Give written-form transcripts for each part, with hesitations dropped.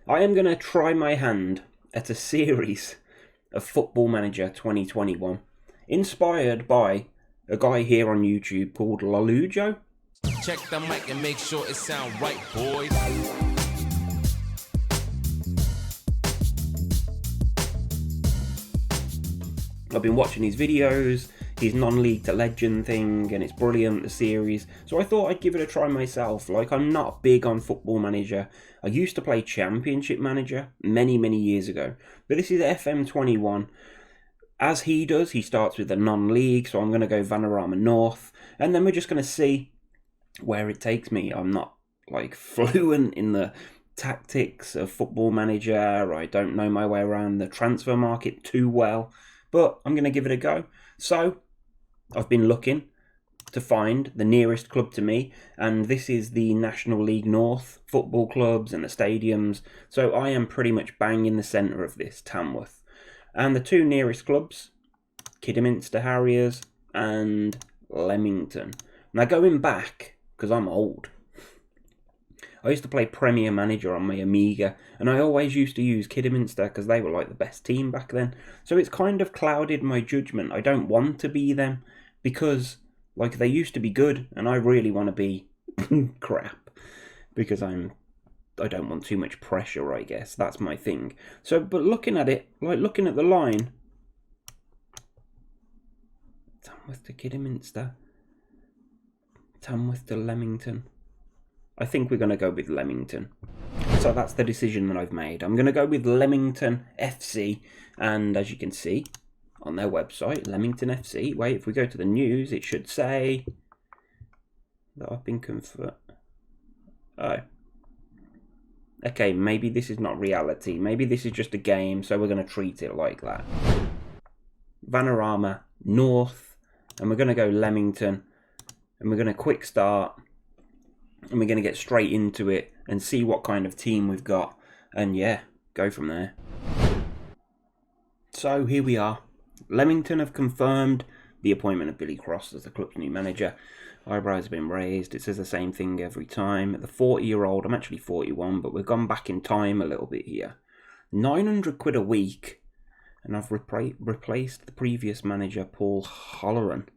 I am going to try my hand at a series of Football Manager 2021, inspired by a guy here on YouTube called Lollujo. Check the mic and make sure it sound right, boys. I've been watching his videos, his non-league to legend thing, and it's brilliant, the series. So I thought I'd give it a try myself. Like, I'm not big on Football Manager. I used to play Championship Manager many years ago. But this is FM21. As he does, he starts with the non-league, so I'm going to go Vanarama North. And then we're just going to see where it takes me. I'm not, like, fluent in the tactics of Football Manager. I don't know my way around the transfer market too well. But I'm going to give it a go. So, I've been looking to find the nearest club to me, and this is the National League North football clubs and the stadiums. So I am pretty much bang in the centre of this, Tamworth. And the two nearest clubs, Kidderminster Harriers and Leamington. Now going back, because I'm old, I used to play Premier Manager on my Amiga, and I always used to use Kidderminster because they were like the best team back then. So it's kind of clouded my judgment. I don't want to be them because, like, they used to be good, and I really want to be crap because I don't want too much pressure, I guess. That's my thing. So, but looking at it, like looking at the line, Tamworth to Kidderminster, Tamworth to Leamington. I think we're going to go with Leamington. So that's the decision that I've made. I'm going to go with Leamington FC. And as you can see on their website, Leamington FC. Wait, if we go to the news, it should say that I've been confirmed. Oh. Okay, maybe this is not reality. Maybe this is just a game, so we're going to treat it like that. Vanarama North. And we're going to go Leamington. And we're going to quick start. And we're going to get straight into it and see what kind of team we've got. And yeah, go from there. So here we are. Leamington have confirmed the appointment of Billy Cross as the club's new manager. Eyebrows have been raised. It says the same thing every time. The 40-year-old, I'm actually 41, but we've gone back in time a little bit here. 900 quid a week. And I've replaced the previous manager, Paul Holleran.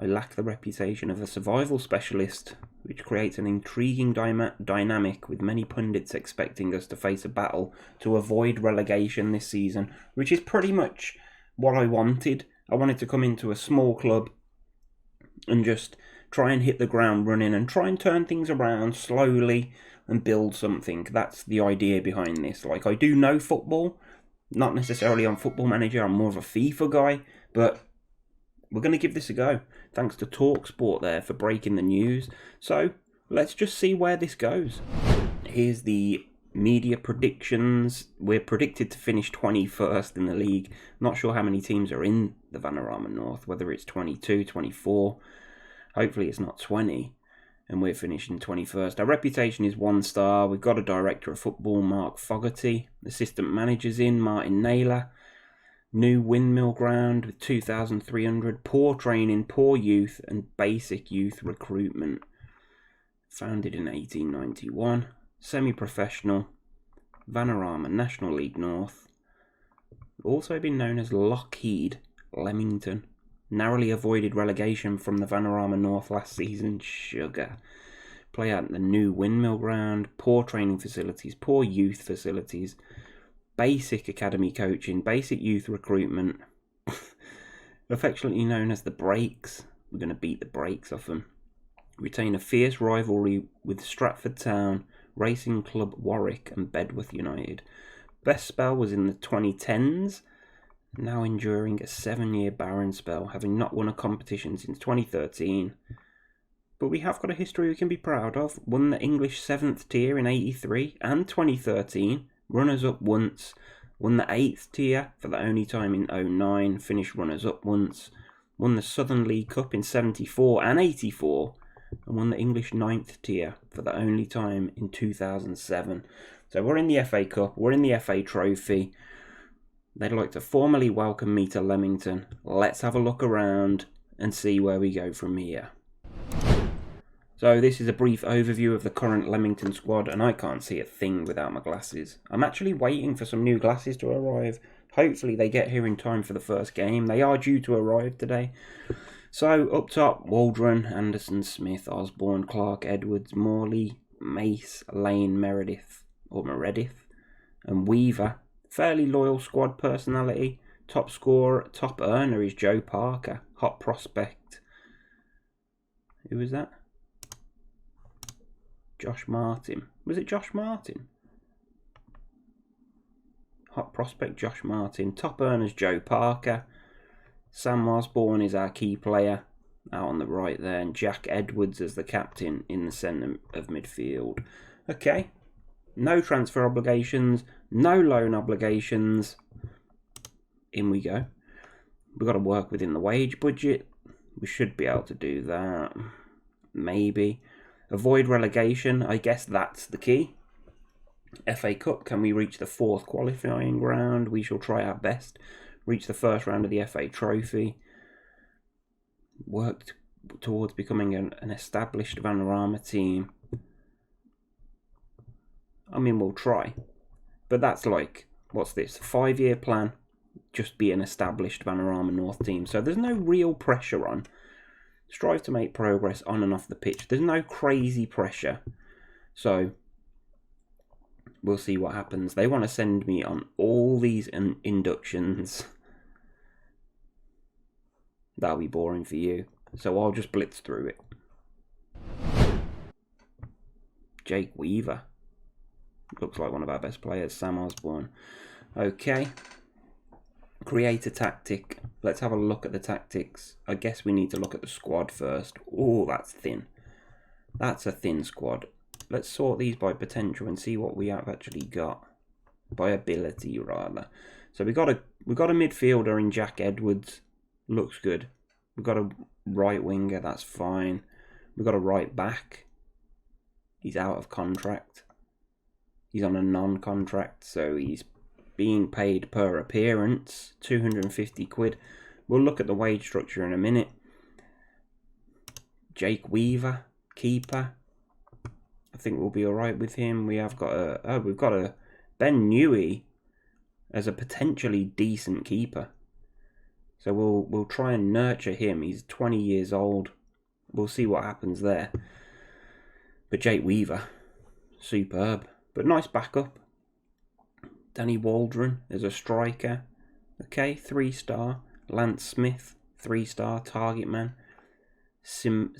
I lack the reputation of a survival specialist, which creates an intriguing dynamic with many pundits expecting us to face a battle to avoid relegation this season, which is pretty much what I wanted. I wanted to come into a small club and just try and hit the ground running and try and turn things around slowly and build something. That's the idea behind this. Like, I do know football, not necessarily on Football Manager, I'm more of a FIFA guy, but we're going to give this a go. Thanks to TalkSport there for breaking the news. So, let's just see where this goes. Here's the media predictions. We're predicted to finish 21st in the league. Not sure how many teams are in the Vanarama North, whether it's 22, 24. Hopefully it's not 20. And we're finishing 21st. Our reputation is 1 star. We've got a director of football, Mark Fogarty. Assistant managers in, Martin Naylor. New windmill ground with 2,300, poor training, poor youth and basic youth recruitment. Founded in 1891, semi-professional, Vanarama National League North. Also been known as Lockheed, Leamington. Narrowly avoided relegation from the Vanarama North last season, sugar. Play out in the new windmill ground, poor training facilities, poor youth facilities. Basic academy coaching, basic youth recruitment, affectionately known as the Breaks. We're going to beat the brakes off them. Retain a fierce rivalry with Stratford Town, Racing Club Warwick and Bedworth United. Best spell was in the 2010s, now enduring a 7-year barren spell, having not won a competition since 2013. But we have got a history we can be proud of. Won the English 7th tier in 83 and 2013. Runners-up once, won the 8th tier for the only time in 09, finished runners-up once, won the Southern League Cup in 74 and 84, and won the English 9th tier for the only time in 2007. So we're in the FA Cup, we're in the FA Trophy. They'd like to formally welcome me to Leamington. Let's have a look around and see where we go from here. So this is a brief overview of the current Leamington squad, and I can't see a thing without my glasses. I'm actually waiting for some new glasses to arrive. Hopefully they get here in time for the first game. They are due to arrive today. So up top, Waldron, Anderson, Smith, Osborne, Clark, Edwards, Morley, Mace, Lane, Meredith, and Weaver. Fairly loyal squad personality. Top scorer, top earner is Joe Parker. Hot prospect. Who was that? Josh Martin. Was it Josh Martin? Hot prospect Josh Martin. Top earners Joe Parker. Sam Osborne is our key player out on the right there. And Jack Edwards as the captain in the centre of midfield. Okay. No transfer obligations. No loan obligations. In we go. We've got to work within the wage budget. We should be able to do that. Maybe. Avoid relegation. I guess that's the key. FA Cup. Can we reach the 4th qualifying round? We shall try our best. Reach the first round of the FA Trophy. Work towards becoming an established Vanarama team. I mean, we'll try. But that's like, what's this? 5-year plan. Just be an established Vanarama North team. So there's no real pressure on. Strive to make progress on and off the pitch. There's no crazy pressure. So we'll see what happens. They want to send me on all these inductions. That'll be boring for you. So I'll just blitz through it. Jake Weaver. Looks like one of our best players. Sam Osborne. Okay. Create a tactic. Let's have a look at the tactics. I guess we need to look at the squad first. Oh, that's thin. That's a thin squad. Let's sort these by potential and see what we have actually got. By ability, rather. So we got a midfielder in Jack Edwards. Looks good. We've got a right winger. That's fine. We've got a right back. He's out of contract. He's on a non-contract, so he's being paid per appearance, 250 quid. We'll look at the wage structure in a minute. Jake Weaver, keeper. I think we'll be alright with him. We've got a Ben Newey as a potentially decent keeper. So we'll try and nurture him. He's 20 years old. We'll see what happens there. But Jake Weaver, superb. But nice backup. Danny Waldron is a striker. Okay, 3-star. Lance Smith, 3-star target man. Simeon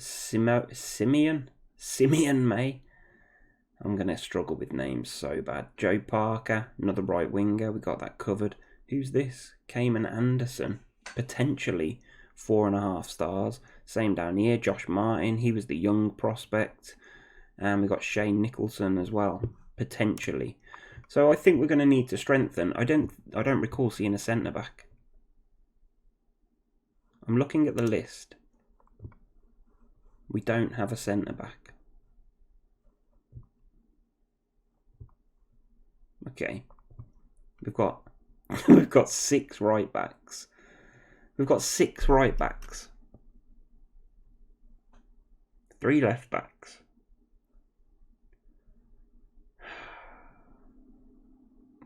May. I'm going to struggle with names so bad. Joe Parker, another right winger. We got that covered. Who's this? Cayman Anderson. Potentially 4.5 stars. Same down here. Josh Martin. He was the young prospect. And we got Shane Nicholson as well. Potentially. So I think we're going to need to strengthen. I don't recall seeing a centre back. I'm looking at the list. We don't have a centre back. Okay. We've got 6 right backs. We've got 6 right backs. 3 left backs.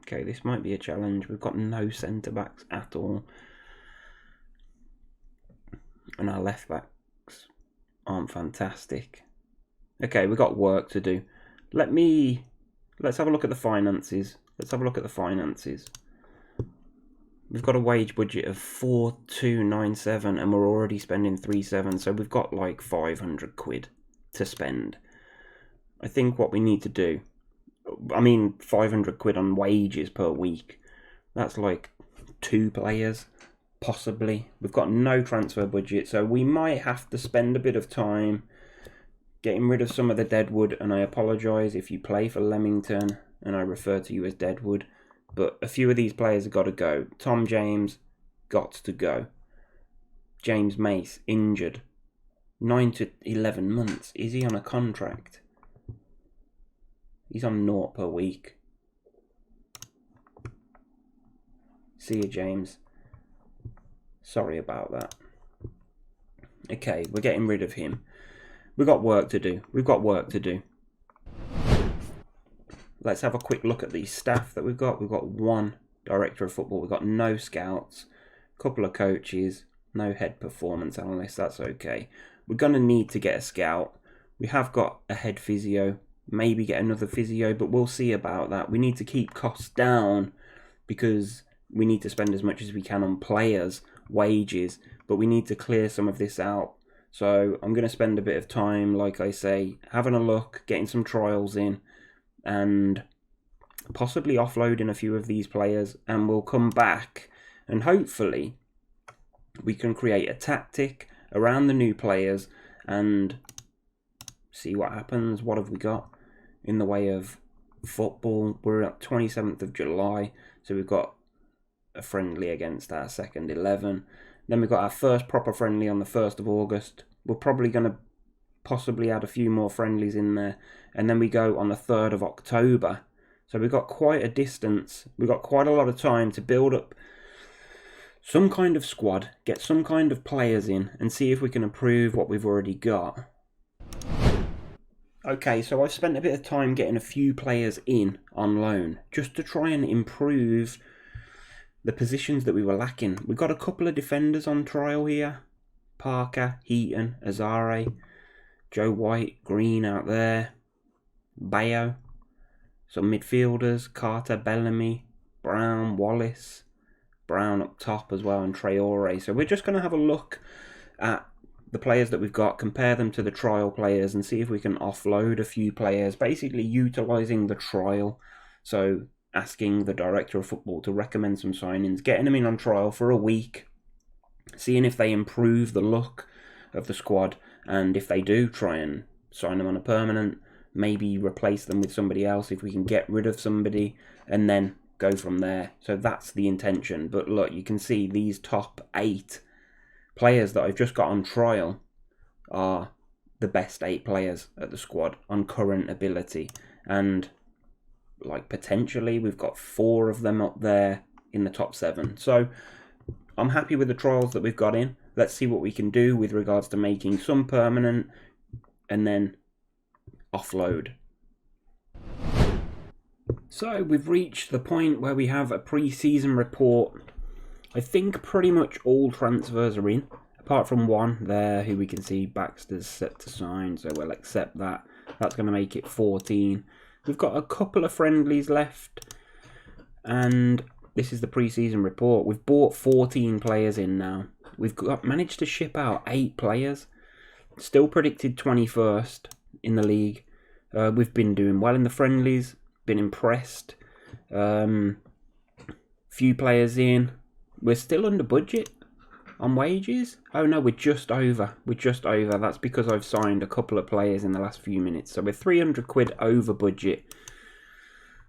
Okay, this might be a challenge. We've got no centre backs at all. And our left backs aren't fantastic. Okay, we've got work to do. Let's have a look at the finances. We've got a wage budget of 4,297 and we're already spending 3,700. So we've got like 500 quid to spend. I think what we need to do, 500 quid on wages per week. That's like 2 players, possibly. We've got no transfer budget, so we might have to spend a bit of time getting rid of some of the deadwood. And I apologise if you play for Leamington and I refer to you as deadwood. But a few of these players have got to go. Tom James, got to go. James Mace, injured. 9 to 11 months. Is he on a contract? He's on 0 per week. See you, James. Sorry about that. Okay, we're getting rid of him. we've got work to do. We've got work to do. Let's have a quick look at the staff that we've got. We've got one director of football. We've got no scouts, a couple of coaches, no head performance analyst. That's okay. We're going to need to get a scout. We have got a head physio, maybe get another physio, but we'll see about that. We need to keep costs down because we need to spend as much as we can on players, wages, but we need to clear some of this out. So I'm going to spend a bit of time, like I say, having a look, getting some trials in, and possibly offloading a few of these players, and we'll come back and hopefully we can create a tactic around the new players and see what happens. What have we got in the way of football? We're at 27th of July, so we've got a friendly against our second 11. Then we've got our first proper friendly on the 1st of August. We're probably going to possibly add a few more friendlies in there. And then we go on the 3rd of October. So we've got quite a distance. We've got quite a lot of time to build up some kind of squad, get some kind of players in, and see if we can improve what we've already got. Okay, so I've spent a bit of time getting a few players in on loan, just to try and improve the positions that we were lacking. We've got a couple of defenders on trial here. Parker, Heaton, Azare, Joe White, Green out there, Bayo, some midfielders, Carter, Bellamy, Brown, Wallace, Brown up top as well, and Traore. So we're just going to have a look at the players that we've got, compare them to the trial players, and see if we can offload a few players, basically utilising the trial. So asking the director of football to recommend some signings, getting them in on trial for a week, seeing if they improve the look of the squad, and if they do, try and sign them on a permanent, maybe replace them with somebody else if we can get rid of somebody, and then go from there. So that's the intention. But look, you can see these top 8 players that I've just got on trial are the best 8 players at the squad on current ability, and like potentially we've got 4 of them up there in the top 7. So I'm happy with the trials that we've got in. Let's see what we can do with regards to making some permanent and then offload. So we've reached the point where we have a pre-season report. I think pretty much all transfers are in, apart from one there who we can see Baxter's set to sign, so we'll accept that. That's going to make it 14. We've got a couple of friendlies left, and this is the pre-season report. We've bought 14 players in now. We've managed to ship out 8 players. Still predicted 21st in the league. We've been doing well in the friendlies. Been impressed. Few players in. We're still under budget on wages. Oh no, we're just over. That's because I've signed a couple of players in the last few minutes. So we're 300 quid over budget.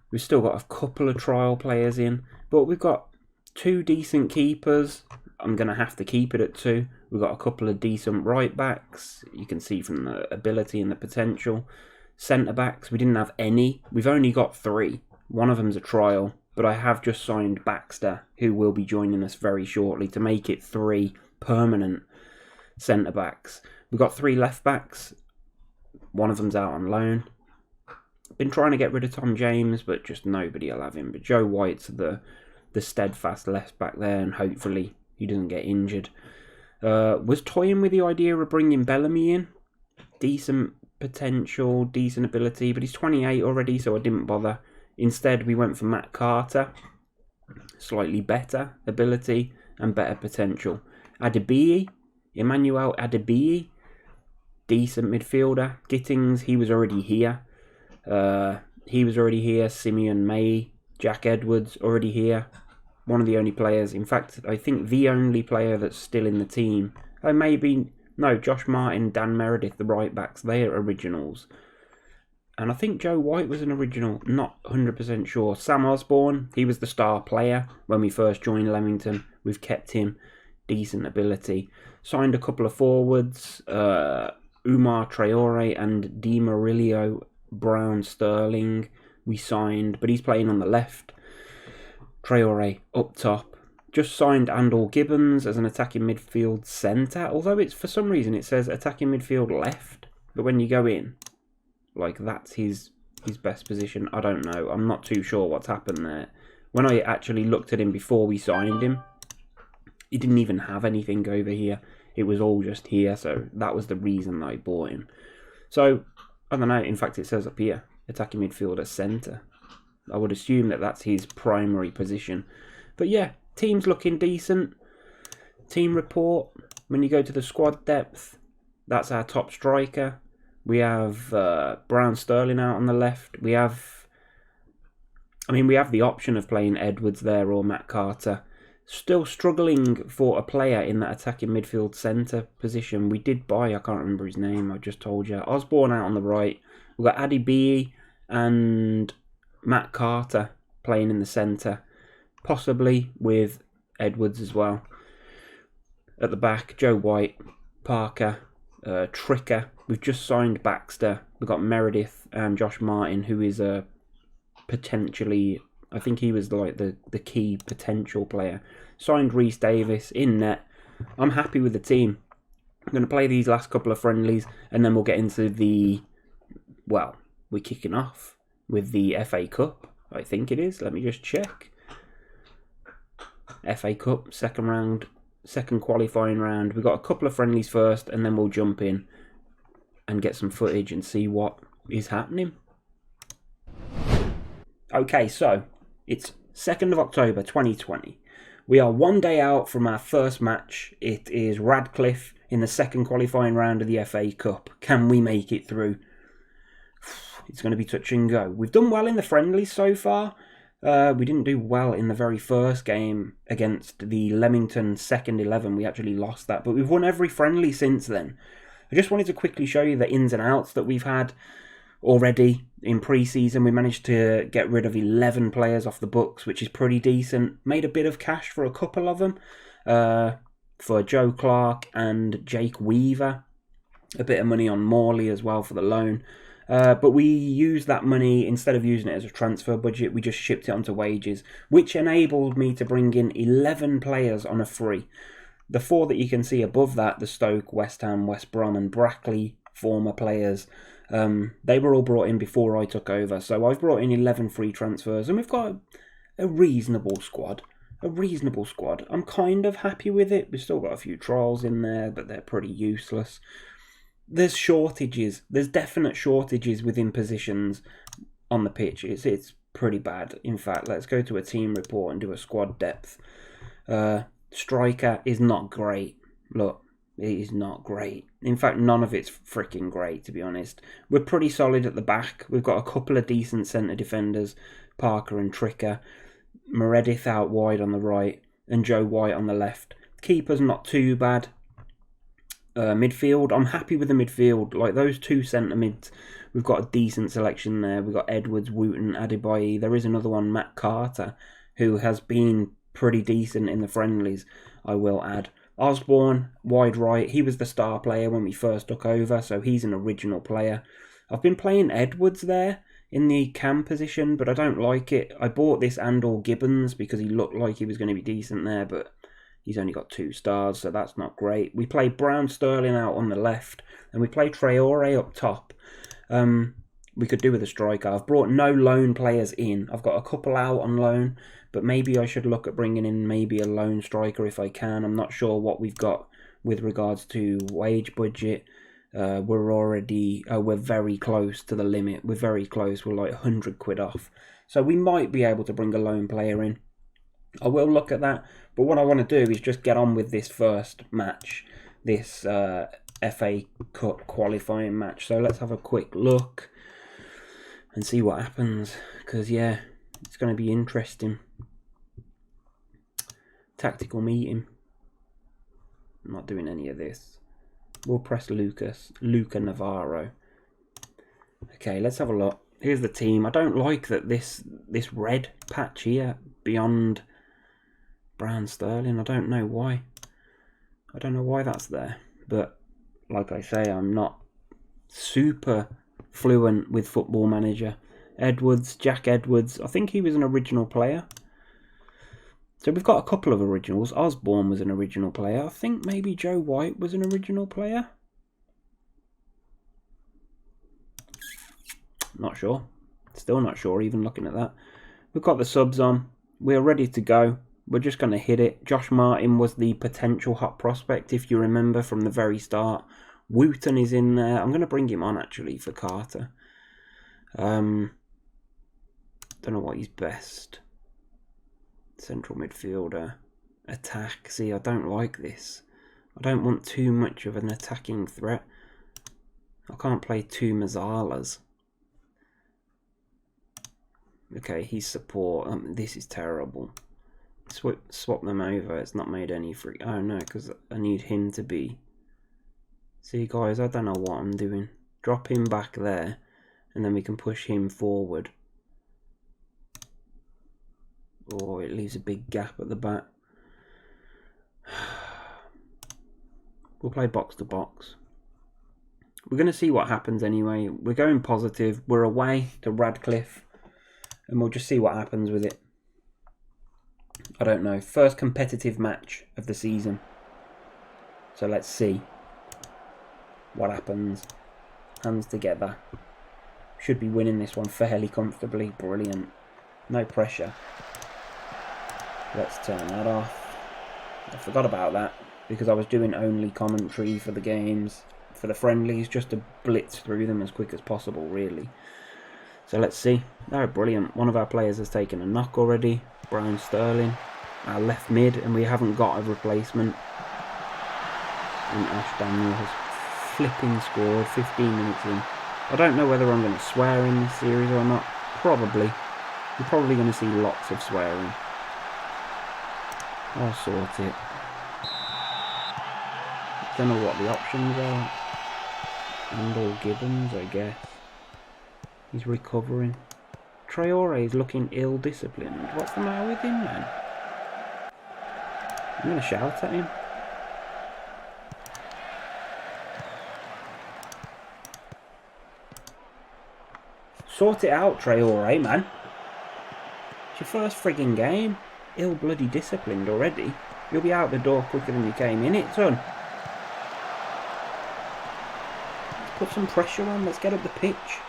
We've still got a couple of trial players in, but we've got 2 decent keepers. I'm going to have to keep it at 2. We've got a couple of decent right backs. You can see from the ability and the potential. Centre backs, we didn't have any. We've only got 3. One of them's a trial, but I have just signed Baxter, who will be joining us very shortly, to make it 3 permanent centre backs. We've got 3 left backs. One of them's out on loan. Been trying to get rid of Tom James, but just nobody will have him. But Joe White's the steadfast left back there, and hopefully he doesn't get injured. Was toying with the idea of bringing Bellamy in. Decent potential, decent ability, but he's 28 already, so I didn't bother. Instead, we went for Matt Carter. Slightly better ability and better potential. Adebayo, Emmanuel Adebayo, decent midfielder. Gittings, he was already here. Simeon May, Jack Edwards, already here. One of the only players, in fact, I think the only player that's still in the team. Josh Martin, Dan Meredith, the right backs, they are originals. And I think Joe White was an original, not 100% sure. Sam Osborne, he was the star player when we first joined Leamington. We've kept him, decent ability. Signed a couple of forwards, Umar Traore and Di Marilio Brown Sterling we signed, but he's playing on the left. Traore up top. Just signed Andal Gibbons as an attacking midfield centre, although it's for some reason it says attacking midfield left. But when you go in, like, that's his best position. I don't know. I'm not too sure what's happened there. When I actually looked at him before we signed him, he didn't even have anything over here. It was all just here, so that was the reason that I bought him. So, I don't know. In fact, it says up here, attacking midfielder centre. I would assume that that's his primary position. But yeah, team's looking decent. Team report, when you go to the squad depth, that's our top striker. We have Brown Sterling out on the left. We have the option of playing Edwards there or Matt Carter. Still struggling for a player in that attacking midfield centre position. We did buy, I can't remember his name, I just told you. Osborne out on the right. We've got Addy B and Matt Carter playing in the centre. Possibly with Edwards as well. At the back, Joe White, Parker, Tricker. We've just signed Baxter. We've got Meredith and Josh Martin, who is potentially, I think he was like the key potential player. Signed Reece Davis in net. I'm happy with the team. I'm going to play these last couple of friendlies, and then we'll get into we're kicking off with the FA Cup. I think it is. Let me just check. FA Cup, second qualifying round. We've got a couple of friendlies first, and then we'll jump in and get some footage and see what is happening. Okay, so it's 2nd of October 2020. We are one day out from our first match. It is Radcliffe in the second qualifying round of the FA Cup. Can we make it through? It's going to be touch and go. We've done well in the friendlies so far. We didn't do well in the very first game against the Leamington second 11. We actually lost that, but we've won every friendly since then. I just wanted to quickly show you the ins and outs that we've had already in pre-season. We managed to get rid of 11 players off the books, which is pretty decent. Made a bit of cash for a couple of them, for Joe Clark and Jake Weaver. A bit of money on Morley as well for the loan. But we used that money, instead of using it as a transfer budget, we just shipped it onto wages, which enabled me to bring in 11 players on a free. The 4 that you can see above that, the Stoke, West Ham, West Brom and Brackley former players, they were all brought in before I took over. So I've brought in 11 free transfers, and we've got a reasonable squad. I'm kind of happy with it. We've still got a few trials in there, but they're pretty useless. There's shortages. There's definite shortages within positions on the pitch. It's pretty bad. In fact, let's go to a team report and do a squad depth. Striker is not great. Look, it is not great. In fact, none of it's freaking great, to be honest. We're pretty solid at the back. We've got a couple of decent centre defenders, Parker and Tricker. Meredith out wide on the right and Joe White on the left. Keeper's not too bad. Midfield, I'm happy with the midfield. Like those 2 centre mids, we've got a decent selection there. We've got Edwards, Wooten, Adebayi. There is another one, Matt Carter, who has been pretty decent in the friendlies, I will add. Osborne, wide right. He was the star player when we first took over, so he's an original player. I've been playing Edwards there in the cam position, but I don't like it. I bought this Andor Gibbons because he looked like he was going to be decent there, but he's only got 2 stars, so that's not great. We play Brown Sterling out on the left, and we play Traore up top. We could do with a striker. I've brought no loan players in. I've got a couple out on loan, but maybe I should look at bringing in maybe a loan striker if I can. I'm not sure what we've got with regards to wage budget. We're very close to the limit. We're very close. We're like 100 quid off. So we might be able to bring a loan player in. I will look at that, but what I want to do is just get on with this first match, this FA Cup qualifying match. So let's have a quick look and see what happens, because yeah, it's going to be interesting. Tactical meeting. I'm not doing any of this. We'll press Luca Navarro. Okay, let's have a look. Here's the team. I don't like that this red patch here beyond Brown Sterling. I don't know why. I don't know why that's there. But like I say, I'm not super fluent with Football Manager. Edwards, Jack Edwards. I think he was an original player. So we've got a couple of originals. Osborne was an original player. I think maybe Joe White was an original player. Not sure. Still not sure, even looking at that. We've got the subs on. We're ready to go. We're just going to hit it. Josh Martin was the potential hot prospect, if you remember, from the very start. Wooten is in there. I'm going to bring him on, actually, for Carter. Don't know what he's best. Central midfielder. Attack. See, I don't like this. I don't want too much of an attacking threat. I can't play two Mazzalas. Okay, he's support. This is terrible. Swap them over. It's not made any free. Oh no, because I need him to be. See, guys, I don't know what I'm doing. Drop him back there, and then we can push him forward. Oh, it leaves a big gap at the back. We'll play box to box. We're going to see what happens anyway. We're going positive. We're away to Radcliffe. And we'll just see what happens with it. I don't know. First competitive match of the season. So let's see what happens. Hands together. Should be winning this one fairly comfortably. Brilliant. No pressure. Let's turn that off. I forgot about that because I was doing only commentary for the games, for the friendlies, just to blitz through them as quick as possible, really. So let's see. Oh, brilliant. One of our players has taken a knock already. Brown Sterling. Our left mid, and we haven't got a replacement. And Ash Daniel has flipping scored 15 minutes in. I don't know whether I'm going to swear in this series or not. Probably. You're probably going to see lots of swearing. I'll sort it. Don't know what the options are. Andor Gibbons, I guess. He's recovering. Traore is looking ill-disciplined. What's the matter with him, man? I'm going to shout at him. Sort it out, Traore, man. It's your first frigging game. Ill-bloody disciplined already. You'll be out the door quicker than you came in it, son. Let's put some pressure on. Let's get up the pitch.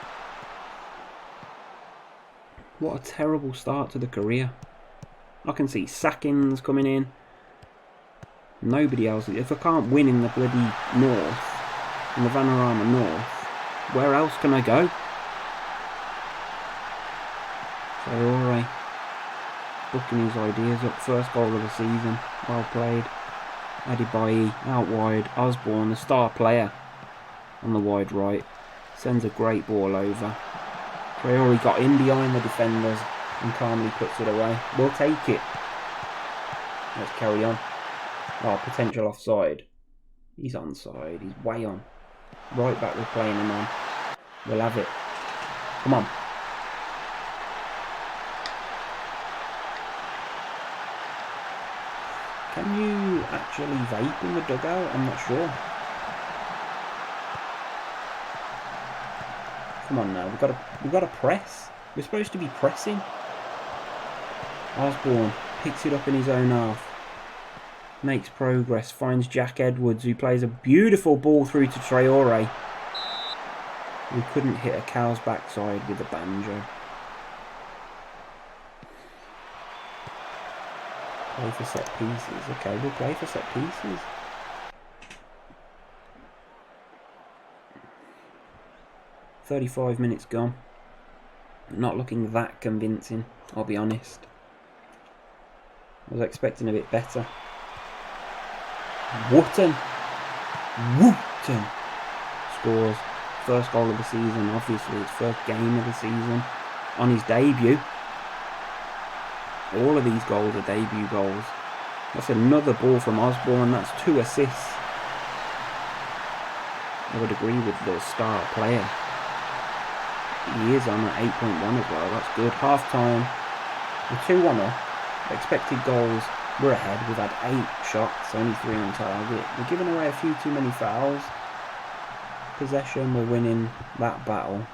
What a terrible start to the career. I can see sackings coming in. Nobody else. If I can't win in the bloody North, in the Vanarama North, where else can I go? So, alright. Booking his ideas up. First goal of the season. Well played. Adibayi out wide. Osborne, the star player, on the wide right. Sends a great ball over. Traore got in behind the defenders and calmly puts it away. We'll take it. Let's carry on. Oh, potential offside. He's onside. He's way on. Right back, we're playing him on. We'll have it. Come on. Can you actually vape in the dugout? I'm not sure. Come on now, we've got to press. We're supposed to be pressing. Osborne picks it up in his own half. Makes progress, finds Jack Edwards, who plays a beautiful ball through to Traore. We couldn't hit a cow's backside with a banjo. Play for set pieces. Okay, we'll play for set pieces. "35 minutes gone. Not looking that convincing, I'll be honest. I was expecting a bit better. Wooten scores. First goal of the season, obviously. His first game of the season. On his debut. All of these goals are debut goals. That's another ball from Osborne. That's 2 assists. I would agree with the star player. He is on at 8.1 as well. That's good. Half time. We're 2-1 up. Expected goals. We're ahead. We've had 8 shots, only 3 on target. We're giving away a few too many fouls. Possession, we're winning that battle.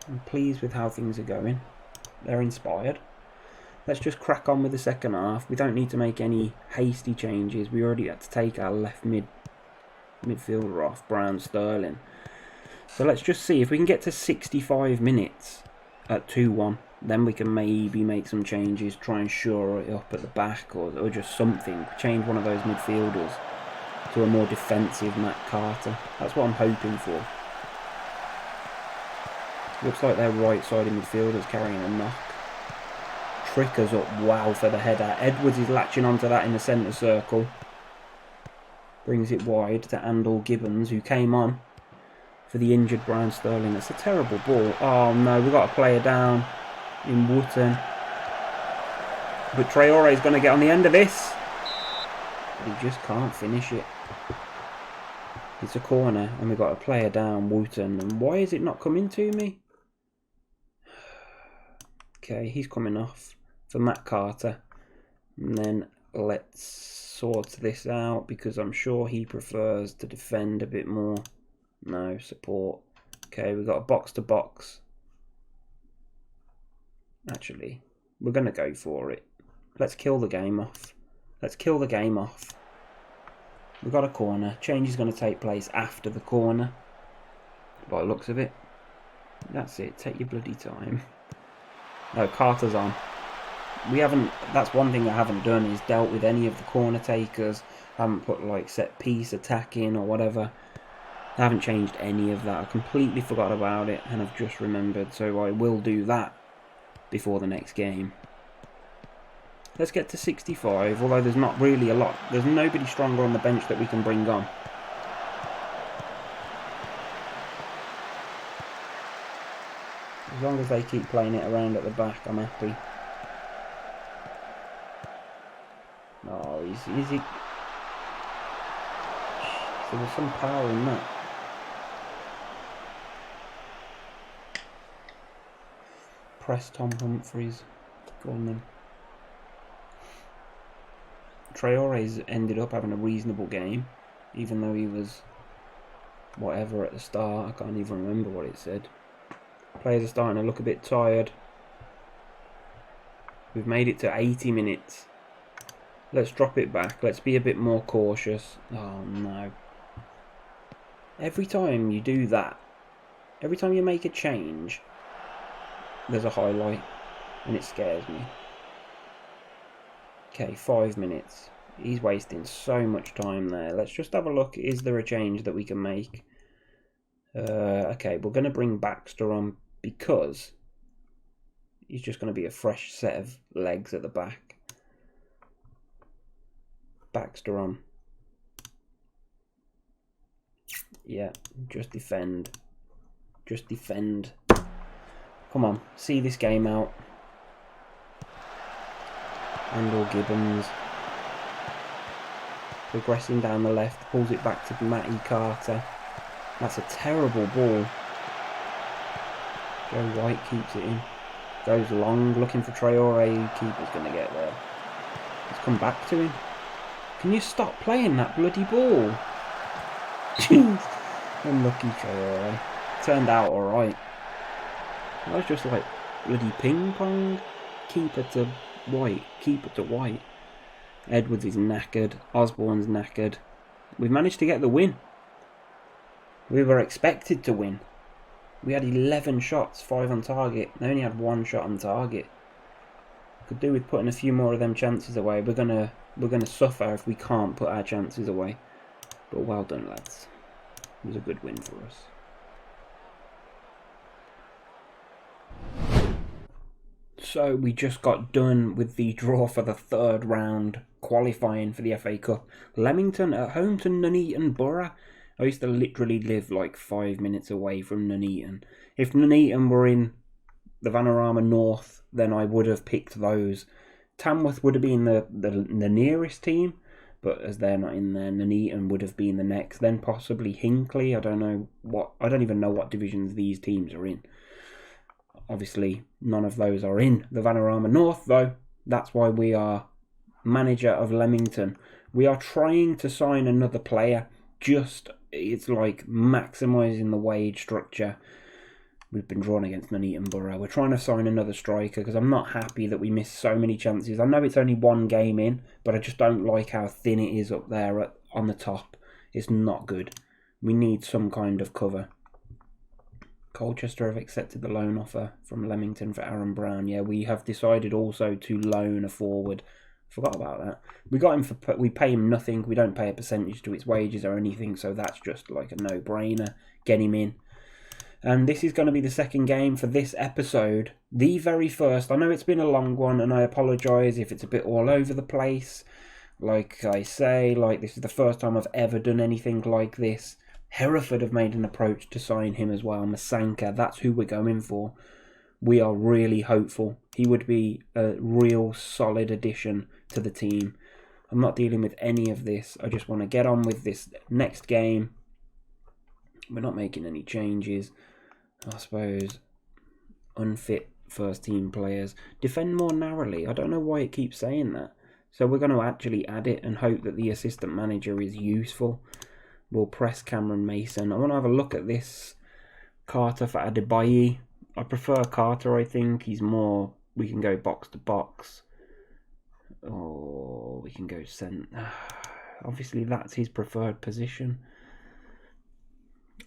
I'm pleased with how things are going. They're inspired. Let's just crack on with the second half. We don't need to make any hasty changes. We already had to take our left midfielder off, Brown Sterling. So let's just see if we can get to 65 minutes at 2-1. Then we can maybe make some changes, try and shore it up at the back, or just something. Change one of those midfielders to a more defensive Matt Carter. That's what I'm hoping for. Looks like their right-sided midfielder's carrying a knock. Tricker's up, wow, for the header. Edwards is latching onto that in the centre circle. Brings it wide to Andal Gibbons, who came on for the injured Brian Sterling. That's a terrible ball. Oh no, we've got a player down in Wooten. But Traore is going to get on the end of this. But he just can't finish it. It's a corner and we've got a player down, Wooten. And why is it not coming to me? Okay, he's coming off for Matt Carter. And then let's sort this out because I'm sure he prefers to defend a bit more. No, support. Okay, we've got a box-to-box. Actually, we're going to go for it. Let's kill the game off. Let's kill the game off. We've got a corner. Change is going to take place after the corner. By the looks of it. That's it. Take your bloody time. No, Carter's on. We haven't... That's one thing I haven't done is dealt with any of the corner takers. I haven't put like set piece attack in or whatever. I haven't changed any of that. I completely forgot about it and I've just remembered. So I will do that before the next game. Let's get to 65, although there's not really a lot. There's nobody stronger on the bench that we can bring on. As long as they keep playing it around at the back, I'm happy. Oh, is he... There was some power in that. Press Tom Humphries. Go on then. Traore's ended up having a reasonable game, even though he was whatever at the start. I can't even remember what it said. Players are starting to look a bit tired. We've made it to 80 minutes. Let's drop it back. Let's be a bit more cautious. Oh no. Every time you do that, every time you make a change, there's a highlight and it scares me. Okay, 5 minutes. He's wasting so much time there. Let's just have a look. Is there a change that we can make? Okay, we're going to bring Baxter on because he's just going to be a fresh set of legs at the back. Baxter on. Yeah, just defend. Just defend. Come on, see this game out. Andal Gibbons. Progressing down the left, pulls it back to Matty Carter. That's a terrible ball. Joe White keeps it in. Goes long, looking for Traore. Keeper's going to get there. Let's come back to him. Can you stop playing that bloody ball? Jeez. Unlucky Traore. Turned out alright. That was just like bloody ping pong. Keeper to White. Keeper to White. Edwards is knackered. Osborne's knackered. We've managed to get the win. We were expected to win. We had 11 shots, 5 on target. They only had 1 shot on target. Could do with putting a few more of them chances away. We're gonna suffer if we can't put our chances away. But well done, lads. It was a good win for us. So we just got done with the draw for the 3rd round qualifying for the FA Cup. Leamington at home to Nuneaton Borough. I used to literally live like 5 minutes away from Nuneaton. If Nuneaton were in the Vanarama North, then I would have picked those. Tamworth would have been the nearest team, but as they're not in there, Nuneaton would have been the next. Then possibly Hinckley. I don't even know what divisions these teams are in. Obviously, none of those are in the Vanarama North, though. That's why we are manager of Leamington. We are trying to sign another player. It's like maximising the wage structure. We've been drawn against Nuneaton Borough. We're trying to sign another striker because I'm not happy that we missed so many chances. I know it's only 1 game in, but I just don't like how thin it is up there on the top. It's not good. We need some kind of cover. Colchester have accepted the loan offer from Leamington for Aaron Brown. Yeah, we have decided also to loan a forward. Forgot about that. We got him for, we pay him nothing. We don't pay a percentage to his wages or anything, so that's just like a no-brainer. Get him in. And this is going to be the second game for this episode. The very first. I know it's been a long one, and I apologise if it's a bit all over the place. Like I say, like this is the first time I've ever done anything like this. Hereford have made an approach to sign him as well. Masanka, that's who we're going for. We are really hopeful. He would be a real solid addition to the team. I'm not dealing with any of this. I just want to get on with this next game. We're not making any changes. I suppose unfit first team players. Defend more narrowly. I don't know why it keeps saying that. So we're going to actually add it and hope that the assistant manager is useful. We'll press Cameron Mason. I want to have a look at this Carter for Adebayi. I prefer Carter, I think. He's more... We can go box to box. Or we can go centre. Obviously, that's his preferred position.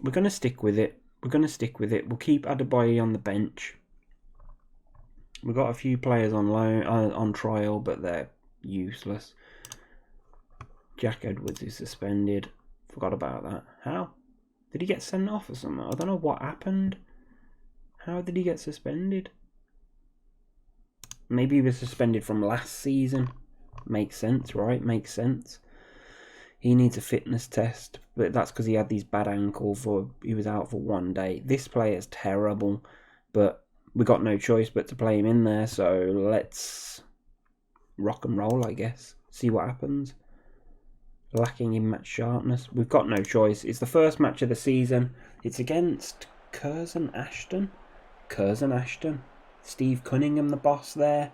We're going to stick with it. We're going to stick with it. We'll keep Adebayi on the bench. We've got a few players on loan, on trial, but they're useless. Jack Edwards is suspended. Forgot about that. How? Did he get sent off or something? I don't know what happened. How did he get suspended? Maybe he was suspended from last season. Makes sense, right? Makes sense. He needs a fitness test, but that's because he had these bad ankles. He was out for 1 day. This player's terrible, but we got no choice but to play him in there, so let's rock and roll, I guess. See what happens. Lacking in match sharpness. We've got no choice. It's the first match of the season. It's against Curzon Ashton. Steve Cunningham, the boss there.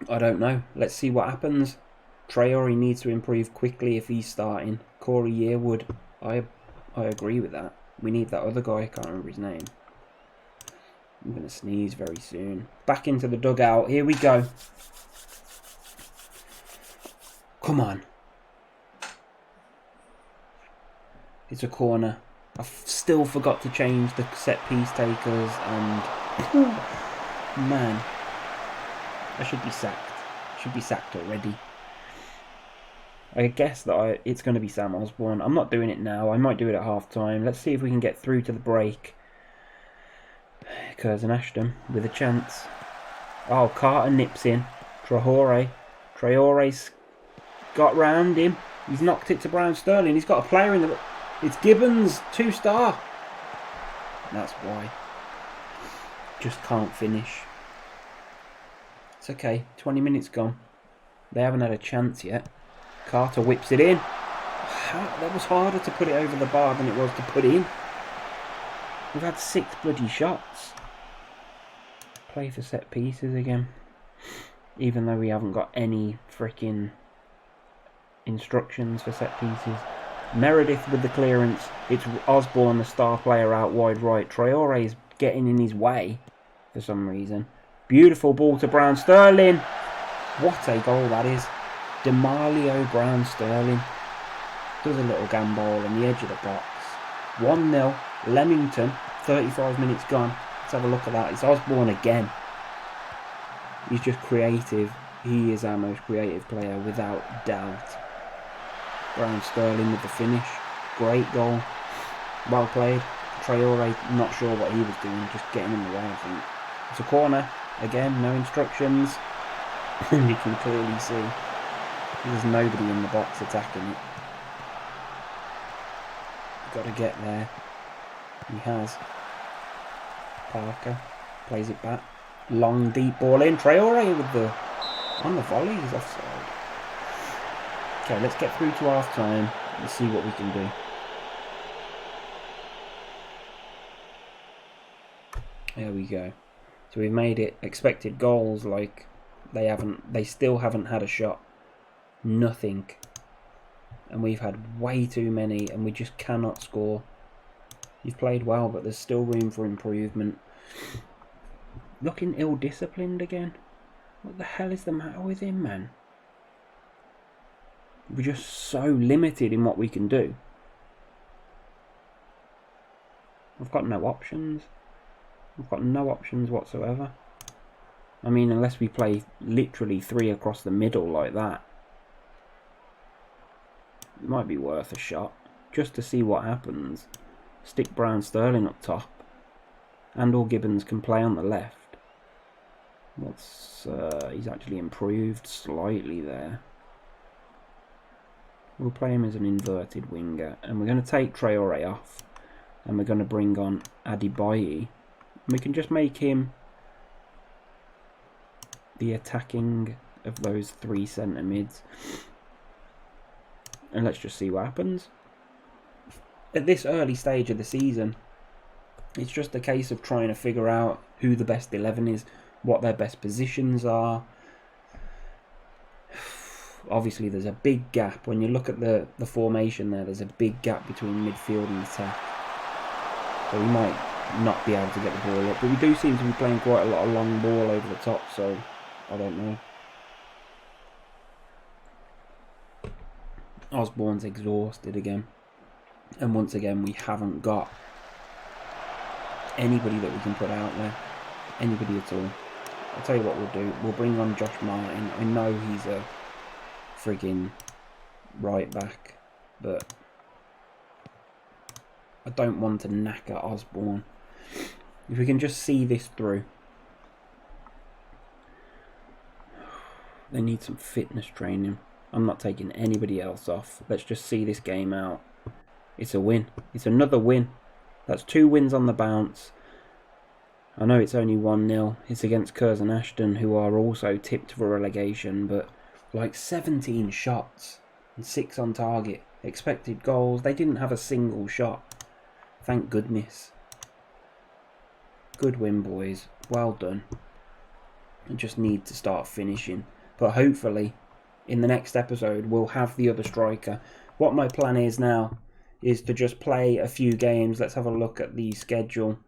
I don't know. Let's see what happens. Traore needs to improve quickly if he's starting. Corey Yearwood. I agree with that. We need that other guy. I can't remember his name. I'm going to sneeze very soon. Back into the dugout. Here we go. Come on. It's a corner. I still forgot to change the set piece takers and... man. I should be sacked. Should be sacked already. I guess that it's going to be Sam Osborne. I'm not doing it now. I might do it at half time. Let's see if we can get through to the break. Curzon Ashton with a chance. Oh, Carter nips in. Traore's got round him. He's knocked it to Brown Sterling. He's got a player in the... It's Gibbons, 2-star. That's why. Just can't finish. It's okay. 20 minutes gone. They haven't had a chance yet. Carter whips it in. That was harder to put it over the bar than it was to put in. We've had 6 bloody shots. Play for set pieces again. Even though we haven't got any freaking instructions for set pieces. Meredith with the clearance. It's Osborne, the star player, out wide right. Traore's getting in his way for some reason. Beautiful ball to Brown Sterling. What a goal that is. Demalio Brown Sterling does a little gambol on the edge of the box. 1-0. Leamington. 35 minutes gone. Let's have a look at that. It's Osborne again. He's just creative. He is our most creative player without doubt. Brown Sterling with the finish. Great goal. Well played. Traore, not sure what he was doing, just getting in the way, I think. It's a corner. Again, no instructions. And you can clearly see there's nobody in the box attacking it. Got to get there. He has. Parker plays it back. Long, deep ball in. Traore with the... on the volley, he's offside. Okay, let's get through to half time and see what we can do. There we go. So we've made it. Expected goals, like they still haven't had a shot. Nothing. And we've had way too many and we just cannot score. You've played well, but there's still room for improvement. Looking ill-disciplined again. What the hell is the matter with him, man? We're just so limited in what we can do. I've got no options. I've got no options whatsoever. I mean, unless we play literally 3 across the middle like that. It might be worth a shot. Just to see what happens. Stick Brown Sterling up top. And or Gibbons can play on the left. He's actually improved slightly there. We'll play him as an inverted winger. And we're going to take Traore off. And we're going to bring on Adebayi. We can just make him the attacking of those 3 centre mids. And let's just see what happens. At this early stage of the season, it's just a case of trying to figure out who the best 11 is, what their best positions are. Obviously, there's a big gap. When you look at the formation there's a big gap between midfield and attack. So we might not be able to get the ball up. But we do seem to be playing quite a lot of long ball over the top, so I don't know. Osborne's exhausted again. And once again, we haven't got anybody that we can put out there. Anybody at all. I'll tell you what we'll do. We'll bring on Josh Martin. I know he's a friggin' right back, but I don't want to knacker Osborne. If we can just see this through. They need some fitness training. I'm not taking anybody else off. Let's just see this game out. It's a win. It's another win. That's 2 wins on the bounce. I know it's only 1-0. It's against Curzon Ashton, who are also tipped for relegation, but like 17 shots and 6 on target. Expected goals. They didn't have a single shot. Thank goodness. Good win, boys. Well done. I just need to start finishing. But hopefully, in the next episode, we'll have the other striker. What my plan is now is to just play a few games. Let's have a look at the schedule.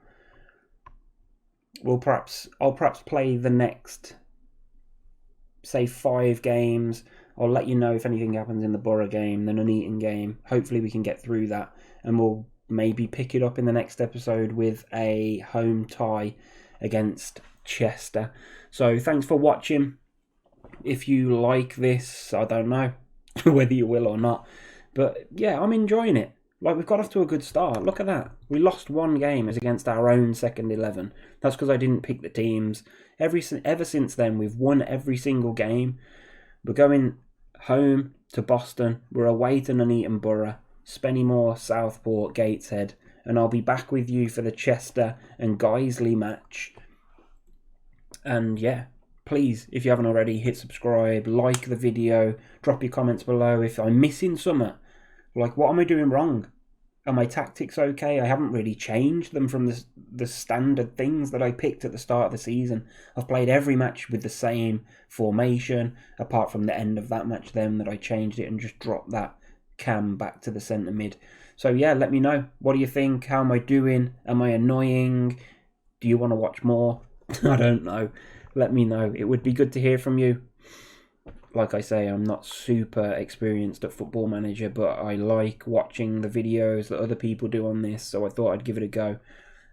I'll perhaps play the next, say, 5 games. I'll let you know if anything happens in the Borough game, the Nuneaton game. Hopefully we can get through that, and we'll maybe pick it up in the next episode with a home tie against Chester. So thanks for watching. If you like this, I don't know whether you will or not, but yeah, I'm enjoying it. Like, we've got off to a good start. Look at that. We lost 1 game as against our own second 11. That's because I didn't pick the teams. Ever since then, we've won every single game. We're going home to Boston. We're away to Nuneaton Borough, Spennymoor, Southport, Gateshead, and I'll be back with you for the Chester and Guiseley match. And yeah, please, if you haven't already, hit subscribe, like the video, drop your comments below if I'm missing something. Like, what am I doing wrong? Are my tactics okay? I haven't really changed them from the standard things that I picked at the start of the season. I've played every match with the same formation, apart from the end of that match then that I changed it and just dropped that Cam back to the centre mid. So yeah, let me know. What do you think? How am I doing? Am I annoying? Do you want to watch more? I don't know. Let me know. It would be good to hear from you. Like I say, I'm not super experienced at Football Manager, but I like watching the videos that other people do on this, so I thought I'd give it a go.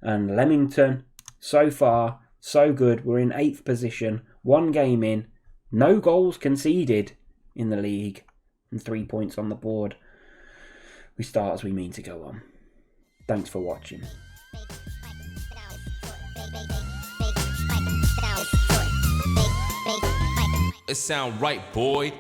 And Leamington, so far, so good. We're in 8th position, 1 game in, no goals conceded in the league, and 3 points on the board. We start as we mean to go on. Thanks for watching. It sound right, boy.